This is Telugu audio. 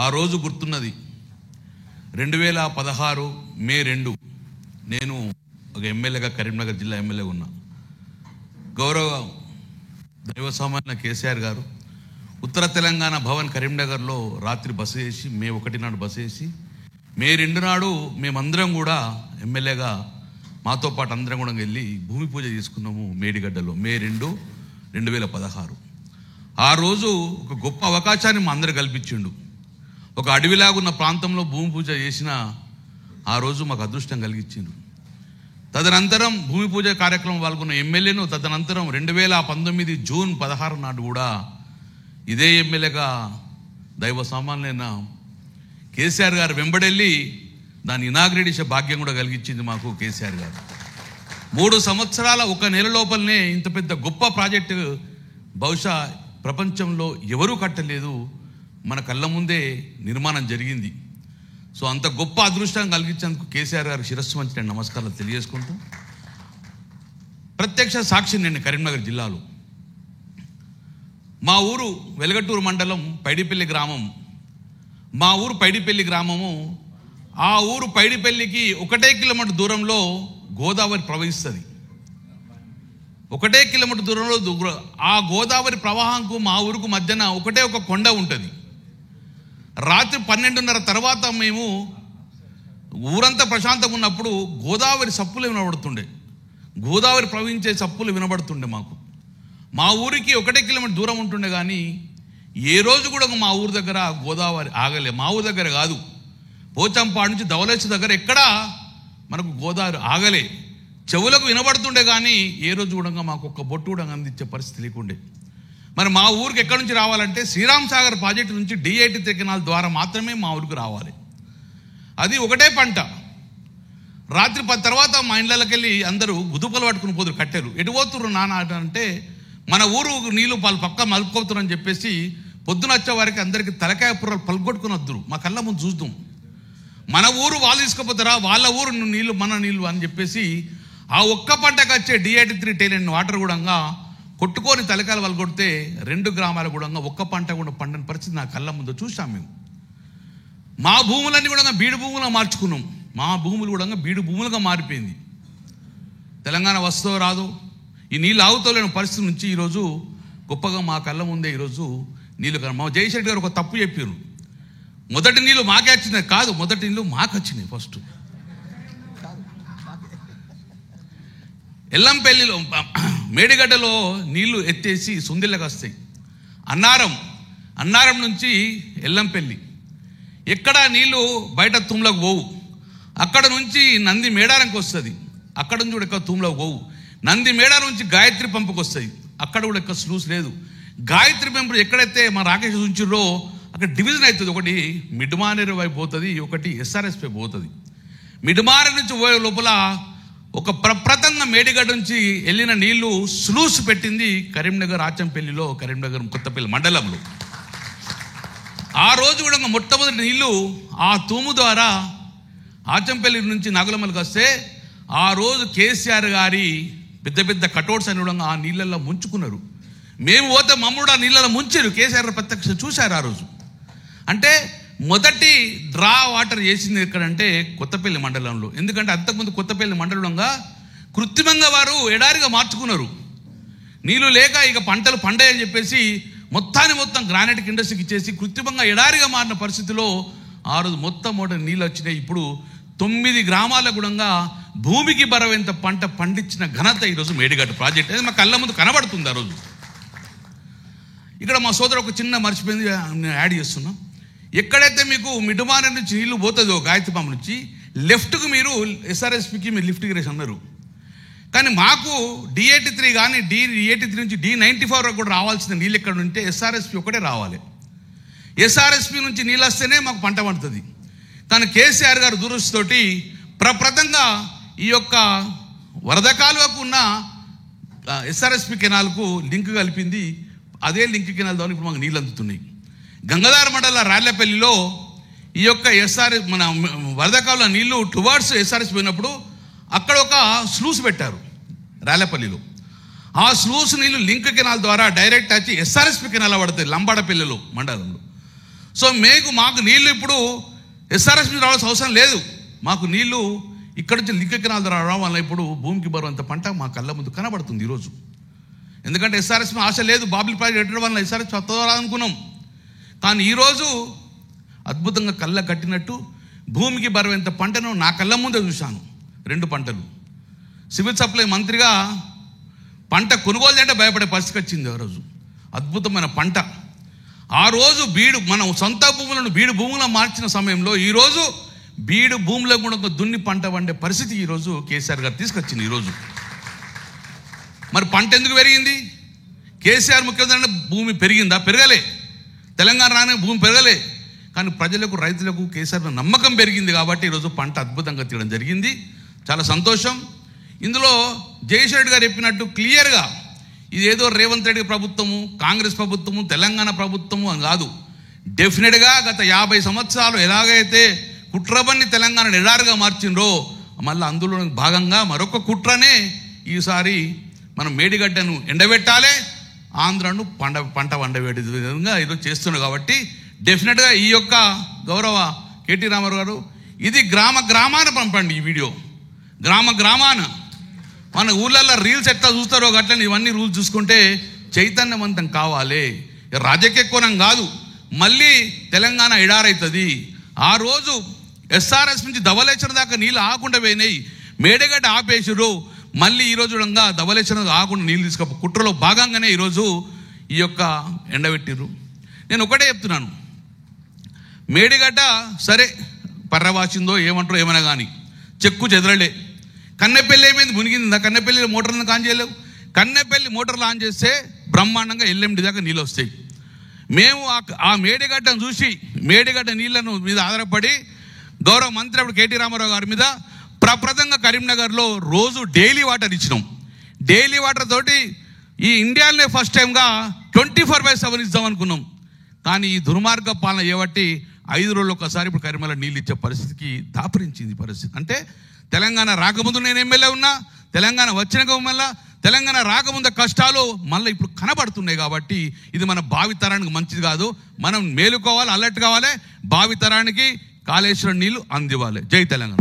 ఆ రోజు గుర్తున్నది 2016 మే 2 నేను ఒక ఎమ్మెల్యేగా కరీంనగర్ జిల్లా ఎమ్మెల్యేగా ఉన్నా. గౌరవ దైవ సామాన్య కేసీఆర్ గారు ఉత్తర తెలంగాణ భవన్ కరీంనగర్లో రాత్రి బస చేసి మే 1 నాడు బస చేసి మే 2 నాడు మేమందరం కూడా ఎమ్మెల్యేగా మాతో పాటు అందరం కూడా వెళ్ళి భూమి పూజ చేసుకున్నాము మేడిగడ్డలో మే 2, 2016. ఆ రోజు ఒక గొప్ప అవకాశాన్ని మా అందరూ కల్పించిండు. ఒక అడవిలాగున్న ప్రాంతంలో భూమి పూజ చేసిన ఆ రోజు మాకు అదృష్టం కలిగించిండు. తదనంతరం భూమి పూజ కార్యక్రమం పాల్గొన్న ఎమ్మెల్యేను తదనంతరం 2019 జూన్ 16 నాడు కూడా ఇదే ఎమ్మెల్యేగా దైవ సామాన్యులైన కేసీఆర్ గారు వెంబడెళ్ళి దాన్ని ఇనాగ్రేట్ చేసే భాగ్యం కూడా కలిగించింది మాకు కేసీఆర్ గారు. 3 సంవత్సరాల 1 నెల లోపలనే ఇంత పెద్ద గొప్ప ప్రాజెక్టు బహుశా ప్రపంచంలో ఎవరూ కట్టలేదు, మన కళ్ళ ముందే నిర్మాణం జరిగింది. సో అంత గొప్ప అదృష్టం కలిగించేందుకు కేసీఆర్ గారికి శిరస్సు వంచి నేను నమస్కారాలు తెలియజేసుకుంటూ, ప్రత్యక్ష సాక్షి నేను కరీంనగర్ జిల్లాలో మా ఊరు వెలగటూరు మండలం పైడిపల్లి గ్రామం. మా ఊరు పైడిపల్లి గ్రామము. ఆ ఊరు పైడిపల్లికి 1 కిలోమీటర్ దూరంలో గోదావరి ప్రవహిస్తుంది. 1 కిలోమీటర్ దూరంలో ఆ గోదావరి ప్రవాహంకు మా ఊరుకు మధ్యన ఒకటే ఒక కొండ ఉంటుంది. రాత్రి 12:30 తర్వాత మేము ఊరంతా ప్రశాంతంగా ఉన్నప్పుడు గోదావరి సప్పులు వినబడుతుండే, గోదావరి ప్రవహించే సప్పులు వినబడుతుండే మాకు. మా ఊరికి 1 కిలోమీటర్ దూరం ఉంటుండే, కానీ ఏ రోజు కూడా మా ఊరు దగ్గర గోదావరి ఆగలే. మా ఊరు దగ్గర కాదు, పోచంపాడు నుంచి ధవళేశ్వరం దగ్గర ఎక్కడా మనకు గోదావరి ఆగలే. చెవులకు వినబడుతుండే, కానీ ఏ రోజు కూడా మాకు ఒక్క బొట్టు కూడా అందించే పరిస్థితి లేకుండే. మరి మా ఊరికి ఎక్కడి నుంచి రావాలంటే శ్రీరామ్ సాగర్ ప్రాజెక్టు నుంచి D83 కెనాల్ ద్వారా మాత్రమే మా ఊరికి రావాలి. అది ఒకటే పంట. రాత్రి 10 తర్వాత మా ఇళ్ళకి వెళ్ళి అందరూ గుదుపలు పట్టుకుని పోతురు, కట్టారు. ఎటు పోతురు నాన్న అంటే మన ఊరు నీళ్ళు పక్క మలుపుకోతురని చెప్పేసి పొద్దున వచ్చే వారికి అందరికీ తలకాయ పుర్రలు పలుకొట్టుకుని వద్దురు, మా కళ్ళ ముందు చూద్దాం. మన ఊరు వాళ్ళు తీసుకుపోతారా, వాళ్ళ ఊరు నీళ్ళు మన నీళ్ళు అని చెప్పేసి ఆ ఒక్క పంటకు వచ్చే D83 టైలెంట్ వాటర్ కూడా కొట్టుకొని తలకాయలు వాళ్ళు కొడితే 2 గ్రామాలు కూడా ఒక్క పంట కూడా పండని పరిస్థితి నా కళ్ళ ముందు చూసాం మేము. మా భూములన్నీ కూడా బీడు భూములుగా మార్చుకున్నాం. మా భూములు కూడా బీడు భూములుగా మారిపోయింది. తెలంగాణ వస్తుందో రాదో ఈ నీళ్ళు ఆగుతలేని పరిస్థితి నుంచి ఈరోజు గొప్పగా మా కళ్ళ ముందే ఈరోజు నీళ్ళు. మా జయశెట్టి గారు ఒక తప్పు చెప్పారు, మొదటి నీళ్ళు మాకే వచ్చినాయి. కాదు, మొదటి నీళ్ళు మాకు వచ్చినాయి. ఫస్ట్ ఎల్లంపల్లిలో మేడిగడ్డలో నీళ్లు ఎత్తేసి సుందిళ్ళకి వస్తాయి. అన్నారం నుంచి ఎల్లంపల్లి ఎక్కడ నీళ్లు బయట తుమ్లకు పోవు. అక్కడ నుంచి నంది మేడారంకి వస్తుంది, అక్కడ నుంచి కూడా ఎక్కడ తుమ్లకు పోవు. నంది మేడారం నుంచి గాయత్రి పంపుకి వస్తాయి, అక్కడ కూడా ఎక్కడ స్లూస్ లేదు. గాయత్రి పంపు ఎక్కడైతే మా రాకేష్ ఉంచిర్రో అక్కడ డివిజన్ అవుతుంది. ఒకటి మిడ్మానేరు వైపు పోతుంది, ఒకటి SRSP పోతుంది. మిడ్మానేరు నుంచి పోయే లోపల ఒక ప్రప్రథంగా మేడిగడ్డ నుంచి వెళ్ళిన నీళ్లు స్లూస్ పెట్టింది కరీంనగర్ ఆచంపల్లిలో, కరీంనగర్ కొత్తపల్లి మండలంలో. ఆ రోజు కూడా మొట్టమొదటి నీళ్లు ఆ తూము ద్వారా ఆచంపల్లి నుంచి నాగులమల్లికి వస్తే ఆ రోజు కేసీఆర్ గారి పెద్ద పెద్ద కటౌట్స్ అని కూడా ఆ నీళ్ళల్లో ముంచుకున్నారు. మేము పోతే మమ్మల్ని ఆ నీళ్ళలో ముంచారు. కేసీఆర్ ప్రత్యక్ష చూశారు ఆ రోజు. అంటే మొదటి డ్రా వాటర్ చేసింది ఎక్కడంటే కొత్తపల్లి మండలంలో. ఎందుకంటే అంతకుముందు కొత్తపల్లి మండలంగా కృత్రిమంగా వారు ఎడారిగా మార్చుకున్నారు. నీళ్లు లేక ఇక పంటలు పండాయని చెప్పేసి మొత్తం గ్రానైట్ ఇండస్ట్రీకి ఇచ్చేసి కృత్రిమంగా ఎడారిగా మారిన పరిస్థితిలో ఆ రోజు మొత్తం నీళ్ళు వచ్చినాయి. ఇప్పుడు 9 గ్రామాల కూడా భూమికి బరవెంత పంట పండించిన ఘనత ఈరోజు మేడిగడ్డ ప్రాజెక్ట్. అది మా కళ్ళ ముందు కనబడుతుంది. ఆ రోజు ఇక్కడ మా సోదరు ఒక చిన్న మర్చిపోయింది, నేను యాడ్ చేస్తున్నా. ఎక్కడైతే మీకు మిడ్మానేరు నుంచి నీళ్లు పోతుందో గాయత్రి పంపు నుంచి లెఫ్ట్కు మీరు SRSPకి మీరు లిఫ్ట్ ఇరిగేషన్ అన్నారు. కానీ మాకు D83 కానీ D83 నుంచి D94 వరకు కూడా రావాల్సిన నీళ్ళు ఎక్కడ ఉంటే SRSP ఒకటే రావాలి. SRSP నుంచి నీళ్ళు వస్తేనే మాకు పంట పండుతుంది. కానీ కేసీఆర్ గారు దురదృష్టితోటి ప్రప్రథంగా ఈ యొక్క వరద కాలువకు ఉన్న SRSP కెనాల్కు లింక్ కలిపింది. అదే లింక్ కెనాల్ ద్వారా ఇప్పుడు మాకు నీళ్ళు అందుతున్నాయి. గంగాధర మండల రాళ్లపల్లిలో ఈ యొక్క మన వరద కాలువ నీళ్లు టువర్డ్స్ SRSP పోయినప్పుడు అక్కడ ఒక స్లూస్ పెట్టారు రాళ్లపల్లిలో. ఆ స్లూస్ నీళ్లు లింక్ కెనాల్ ద్వారా డైరెక్ట్ వచ్చి SRSP కెనాల్ పడుతుంది లంబాడపల్లిలో మండలంలో. సో మాకు నీళ్లు ఇప్పుడు ఎస్ఆర్ఎస్ మీద రావాల్సిన అవసరం లేదు. మాకు నీళ్లు ఇక్కడ నుంచి లింక్ కెనాల్ ద్వారా రావడం వల్ల ఇప్పుడు భూమికి బరువంత పంట మా కళ్ళ ముందు కనబడుతుంది ఈరోజు. ఎందుకంటే ఎస్ఆర్ఎస్ మీద ఆశ లేదు, బాబుల్ ప్రాజెక్ట్ పెట్టడం వల్ల ఎస్ఆర్ఎస్ అనుకున్నాం. కానీ ఈరోజు అద్భుతంగా కళ్ళ కట్టినట్టు భూమికి బరువంత పంటను నా కళ్ళ ముందే చూశాను. 2 పంటలు. సివిల్ సప్లై మంత్రిగా పంట కొనుగోలు అంటే భయపడే పరిస్థితి వచ్చింది. ఆ రోజు అద్భుతమైన పంట. ఆ రోజు మన సొంత భూములను బీడు భూములను మార్చిన సమయంలో ఈరోజు బీడు భూములో కూడా దున్ని పంట వండే పరిస్థితి ఈరోజు కేసీఆర్ గారు తీసుకొచ్చింది. ఈరోజు మరి పంట ఎందుకు పెరిగింది? కేసీఆర్ ముఖ్యమంత్రి భూమి పెరిగిందా? పెరగలే. తెలంగాణ రాని భూమి పెరగలే. కానీ ప్రజలకు, రైతులకు కేసీఆర్ నమ్మకం పెరిగింది కాబట్టి ఈరోజు పంట అద్భుతంగా తీయడం జరిగింది. చాలా సంతోషం. ఇందులో జగదీష్ రెడ్డి గారు చెప్పినట్టు క్లియర్గా ఇదేదో రేవంత్ రెడ్డి ప్రభుత్వము, కాంగ్రెస్ ప్రభుత్వము, తెలంగాణ ప్రభుత్వము అని కాదు. డెఫినెట్గా గత 50 సంవత్సరాలు ఎలాగైతే కుట్రబన్ని తెలంగాణ ఎడారుగా మార్చిండ్రో మళ్ళీ అందులో భాగంగా మరొక కుట్రనే ఈసారి మనం మేడిగడ్డను ఎండబెట్టాలి, ఆంధ్రను పంట వండబెట్టే విధంగా ఈరోజు చేస్తున్నారు. కాబట్టి డెఫినెట్గా ఈ యొక్క గౌరవ కేటీ రామారావు గారు ఇది గ్రామాన పంపండి. ఈ వీడియో గ్రామాన మన ఊళ్ళల్లో రీల్స్ ఎట్లా చూస్తారో అట్లని ఇవన్నీ రూల్స్ చూసుకుంటే చైతన్యవంతం కావాలి. రాజకీయ కోణం కాదు, మళ్ళీ తెలంగాణ ఎడారైతుంది. ఆ రోజు ఎస్ఆర్ఎస్ నుంచి ధవళేశ్వరం దాకా నీళ్ళు ఆకుండా పోయినాయి, మేడగడ్డ ఆపేసారు. మళ్ళీ ఈరోజు ధవళేశ్వరం ఆకుండా నీళ్ళు తీసుకపో కుట్రలో భాగంగానే ఈరోజు ఈ యొక్క ఎండబెట్టిర్రు. నేను ఒకటే చెప్తున్నాను, మేడిగడ్డ సరే పర్రవాసిందో ఏమంటారో ఏమైనా కానీ చెక్కు చెదరలే. కన్నెపల్లి ఏమైంది? మునిగిందా? కన్నెపల్లి మోటార్లను ఆన్ చేయలేవు. కన్నెపల్లి మోటార్లు ఆన్ చేస్తే బ్రహ్మాండంగా ఎల్ఎండి దాకా నీళ్ళు వస్తాయి. మేము ఆ మేడిగడ్డను చూసి మేడిగడ్డ నీళ్లను మీద ఆధారపడి గౌరవ మంత్రి అప్పుడు కేటీ రామారావు గారి మీద ప్రప్రదంగా కరీంనగర్లో రోజు డైలీ వాటర్ ఇచ్చినాం. డైలీ వాటర్ తోటి ఈ ఇండియాలోనే ఫస్ట్ టైంగా 24/7 ఇద్దాం అనుకున్నాం. కానీ ఈ దుర్మార్గ పాలన ఏబట్టి 5 రోజులు ఒకసారి ఇప్పుడు కరీంనగర్ నీళ్ళు ఇచ్చే పరిస్థితికి దాపరించింది పరిస్థితి. అంటే తెలంగాణ రాకముందు నేను ఎమ్మెల్యే ఉన్నా, తెలంగాణ వచ్చినాక మళ్ళీ తెలంగాణ రాకముందు కష్టాలు మళ్ళీ ఇప్పుడు కనబడుతున్నాయి. కాబట్టి ఇది మన భావితరానికి మంచిది కాదు. మనం మేలుకోవాలి, అలర్ట్ కావాలి. భావితరానికి కాళేశ్వరం నీళ్లు అందివ్వాలి. జై తెలంగాణ.